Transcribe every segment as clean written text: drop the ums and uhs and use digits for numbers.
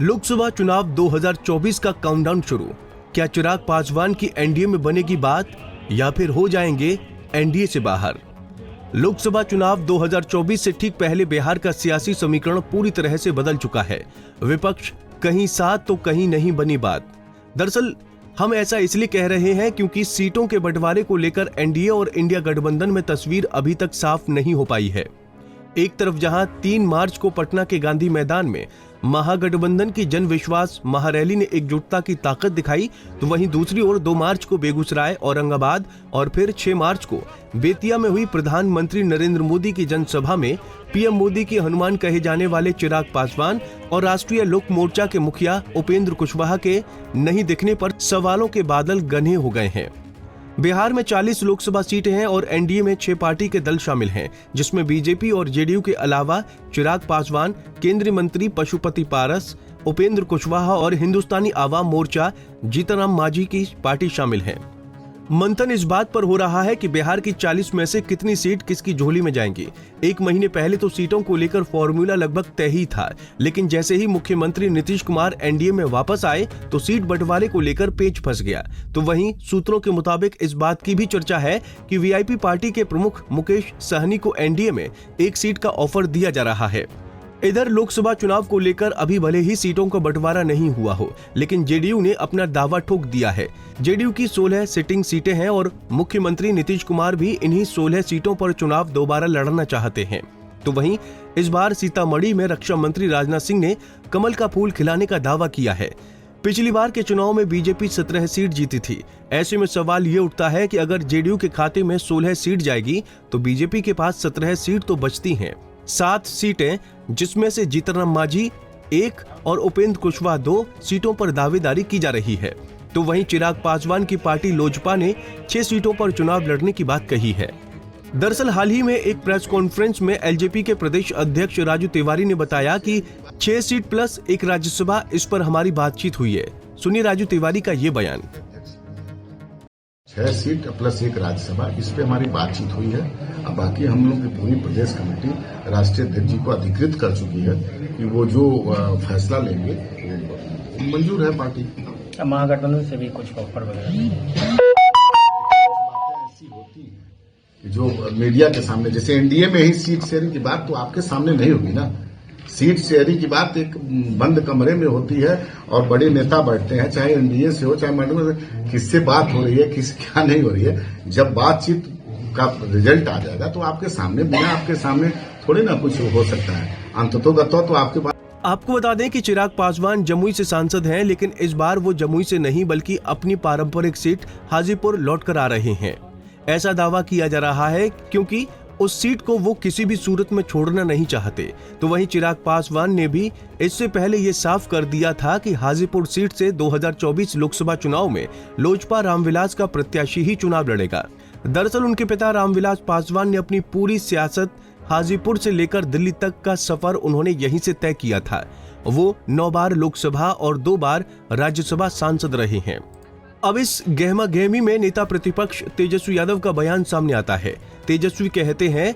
लोकसभा चुनाव 2024 का काउंटडाउन शुरू। क्या चिराग पासवान की एनडीए में बनेगी बात या फिर हो जाएंगे एनडीए से बाहर? लोकसभा चुनाव 2024 से ठीक पहले बिहार का सियासी समीकरण पूरी तरह से बदल चुका है। विपक्ष कहीं साथ तो कहीं नहीं बनी बात। दरअसल हम ऐसा इसलिए कह रहे हैं क्योंकि सीटों के बंटवारे को लेकर एनडीए और इंडिया गठबंधन में तस्वीर अभी तक साफ नहीं हो पाई है। एक तरफ जहां 3 मार्च को पटना के गांधी मैदान में महागठबंधन की जन विश्वास महारैली ने एकजुटता की ताकत दिखाई, तो वहीं दूसरी ओर 2 मार्च को बेगूसराय, औरंगाबाद और फिर 6 मार्च को बेतिया में हुई प्रधानमंत्री नरेंद्र मोदी की जनसभा में पीएम मोदी के हनुमान कहे जाने वाले चिराग पासवान और राष्ट्रीय लोक मोर्चा के मुखिया उपेंद्र कुशवाहा के नहीं दिखने पर सवालों के बादल घने हो गए हैं। बिहार में 40 लोकसभा सीटें हैं और एनडीए में 6 पार्टी के दल शामिल हैं, जिसमें बीजेपी और जेडीयू के अलावा चिराग पासवान, केंद्रीय मंत्री पशुपति पारस, उपेंद्र कुशवाहा और हिंदुस्तानी आवाम मोर्चा जीतनराम मांझी की पार्टी शामिल है। मंथन इस बात पर हो रहा है कि बिहार की 40 में से कितनी सीट किसकी झोली में जाएंगी। 1 महीने पहले तो सीटों को लेकर फॉर्मूला लगभग तय ही था, लेकिन जैसे ही मुख्यमंत्री नीतीश कुमार एनडीए में वापस आए तो सीट बंटवारे को लेकर पेच फंस गया। तो वहीं सूत्रों के मुताबिक इस बात की भी चर्चा है कि वीआईपी पार्टी के प्रमुख मुकेश सहनी को एनडीए में 1 सीट का ऑफर दिया जा रहा है। इधर लोकसभा चुनाव को लेकर अभी भले ही सीटों का बंटवारा नहीं हुआ हो, लेकिन जेडीयू ने अपना दावा ठोक दिया है। जेडीयू की 16 सिटिंग सीटें हैं और मुख्यमंत्री नीतीश कुमार भी इन्हीं 16 सीटों पर चुनाव दोबारा लड़ना चाहते हैं। तो वहीं इस बार सीतामढ़ी में रक्षा मंत्री राजनाथ सिंह ने कमल का फूल खिलाने का दावा किया है। पिछली बार के चुनाव में बीजेपी 17 सीट जीती थी। ऐसे में सवाल ये उठता है कि अगर जेडीयू के खाते में 16 सीट जाएगी तो बीजेपी के पास 17 सीट तो बचती हैं। 7 सीटें, जिसमें से जीतनराम मांझी 1 और उपेंद्र कुशवाहा 2 सीटों पर दावेदारी की जा रही है। तो वहीं चिराग पासवान की पार्टी लोजपा ने 6 सीटों पर चुनाव लड़ने की बात कही है। दरअसल हाल ही में एक प्रेस कॉन्फ्रेंस में एलजेपी के प्रदेश अध्यक्ष राजू तिवारी ने बताया कि 6 सीट प्लस 1 राज्यसभा, इस पर हमारी बातचीत हुई है। सुनिए राजू तिवारी का ये बयान। 6 सीट प्लस 1 राज्यसभा, इस पे हमारी बातचीत हुई है। अब बाकी हम लोग की पूरी प्रदेश कमेटी राष्ट्रीय अध्यक्ष जी को अधिकृत कर चुकी है कि वो जो फैसला लेंगे वो मंजूर है पार्टी। महागठबंधन से भी कुछ ऑफर वगैरह ऐसी होती है जो मीडिया के सामने, जैसे एनडीए में ही सीट शेयरिंग की बात तो आपके सामने नहीं होगी ना। सीट शेयरिंग की बात एक बंद कमरे में होती है और बड़े नेता बैठते हैं, चाहे एनडीए से हो चाहे मंडल से, किससे बात हो रही है किस क्या नहीं हो रही है। जब बातचीत का रिजल्ट आ जाएगा तो आपके सामने, बिना आपके सामने थोड़ी ना कुछ हो सकता है। अंततोगत्वा तो आपके पास। आपको बता दें कि चिराग पासवान जमुई से सांसद हैं, लेकिन इस बार वो जमुई से नहीं बल्कि अपनी पारंपरिक सीट हाजीपुर लौट कर आ रहे हैं। ऐसा दावा किया जा रहा है क्योंकि उस सीट को वो किसी भी सूरत में छोड़ना नहीं चाहते। तो वहीं चिराग पासवान ने भी इससे पहले ये साफ कर दिया था कि हाजीपुर सीट से 2024 लोकसभा चुनाव में लोजपा रामविलास का प्रत्याशी ही चुनाव लड़ेगा। दरअसल उनके पिता रामविलास पासवान ने अपनी पूरी सियासत हाजीपुर से लेकर दिल्ली तक का सफर उन्होंने यहीं से तय किया था। वो 9 बार लोकसभा और 2 बार राज्यसभा सांसद रहे हैं। अब इस गहमा गहमी में नेता प्रतिपक्ष तेजस्वी यादव का बयान सामने आता है। तेजस्वी कहते हैं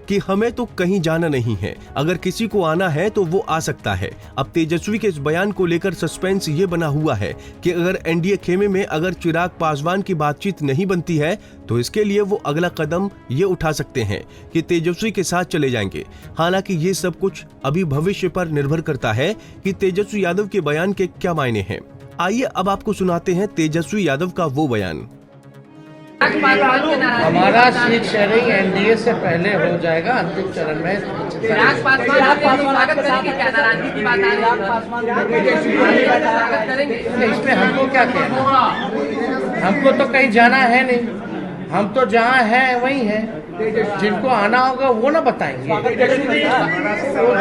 कि हमें तो कहीं जाना नहीं है, अगर किसी को आना है तो वो आ सकता है। अब तेजस्वी के इस बयान को लेकर सस्पेंस ये बना हुआ है कि अगर एनडीए खेमे में अगर चिराग पासवान की बातचीत नहीं बनती है तो इसके लिए वो अगला कदम ये उठा सकते हैं कि तेजस्वी के साथ चले जाएंगे। हालांकि ये सब कुछ अभी भविष्य पर निर्भर करता है कि तेजस्वी यादव के बयान के क्या मायने हैं। आइए अब आपको सुनाते हैं तेजस्वी यादव का वो बयान। हमारा सीट शेयरिंग एनडीए से पहले हो जाएगा अंतिम चरण में। इसमें हमको क्या कहना, हमको तो कहीं जाना है नहीं, हम तो जहाँ हैं वहीं हैं। जिनको आना होगा वो ना बताएंगे, वो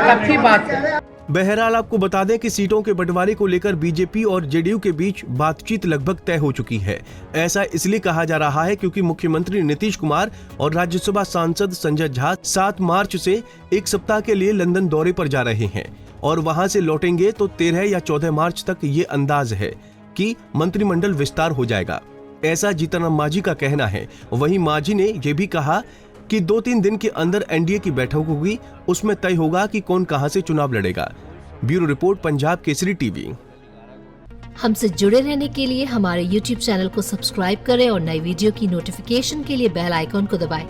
तब की बात है। बहरहाल आपको बता दें कि सीटों के बंटवारे को लेकर बीजेपी और जेडीयू के बीच बातचीत लगभग तय हो चुकी है। ऐसा इसलिए कहा जा रहा है क्योंकि मुख्यमंत्री नीतीश कुमार और राज्यसभा सांसद संजय झा 7 मार्च से 1 सप्ताह के लिए लंदन दौरे पर जा रहे हैं और वहां से लौटेंगे तो 13 या 14 मार्च तक ये अंदाज है कि मंत्रिमंडल विस्तार हो जाएगा। ऐसा जीतनराम मांझी का कहना है। वहीं मांझी ने यह भी कहा कि 2-3 दिन के अंदर एनडीए की बैठक होगी, उसमें तय होगा कि कौन कहां से चुनाव लड़ेगा। Bureau report, Punjab Kesari TV. हमसे जुड़े रहने के लिए हमारे YouTube चैनल को सब्सक्राइब करें और नई वीडियो की नोटिफिकेशन के लिए बेल आइकॉन को दबाएं।